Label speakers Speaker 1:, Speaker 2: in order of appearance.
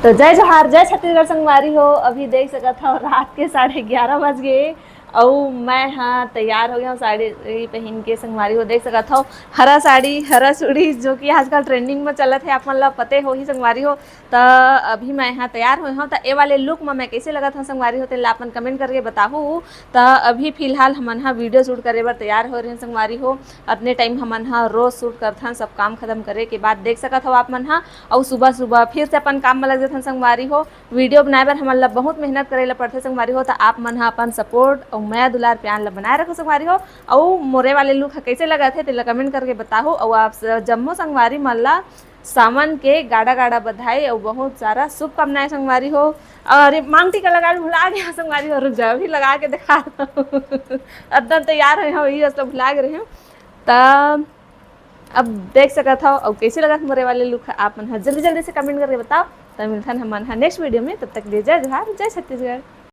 Speaker 1: तो जय जोहार जय छत्तीसगढ़ संगवारी हो। अभी देख सकत हो रात के 11:30 बज गए और मैं हाँ तैयार हो गया हूँ साड़ी पहन के। संगवारी हो देख सकत हो हरा साड़ी हरा चूड़ी जो कि आजकल ट्रेंडिंग में चलत है, आप मन ला पते हो ही संगवारी हो। तो अभी मैं यहाँ तैयार हुई हूँ, तो ए वाले लुक में मैं कैसे लगत हूँ संगवारी हो तेला अपन कमेंट करके बताहू। तो अभी फिलहाल हमन हा वीडियो शूट करे बर तैयार हो रहे हैं संगवारी हो। अपने टाइम हमन हा रोज शूट करथन, सब काम खत्म करे के बाद देख सकत हो आप मन हा। और सुबह सुबह फिर से अपन काम में लग जाथन संगवारी हो। वीडियो बनाए बर हमन ला बहुत मेहनत करे ला पड़थे संगवारी हो। तो आप मन हा अपन सपोर्ट और मैं दुलार प्यार ला बनाए रखो संगवारी हो। और मोरे वाले लुक कैसे लगा थे तेला कमेंट करके बताओ। और आप जम्मो संगवारी मन ला सावन के गाड़ा गाड़ा बधाई और बहुत सारा शुभकामनाएं संगवारी हो। और मांग टीका लगा भुला गया संगवारी हो, रुक जाओ भी लगा के दिखा एकदम तैयार हुए हो ये सब भुला गए हैं। तो अब देख सकत हो और कैसे लगा मोरे वाले लुक आप मन जल्दी जल्दी से कमेंट करके बताओ। तो मिलता है हम नेक्स्ट वीडियो में, तब तक ले जय जोहार जय छत्तीसगढ़।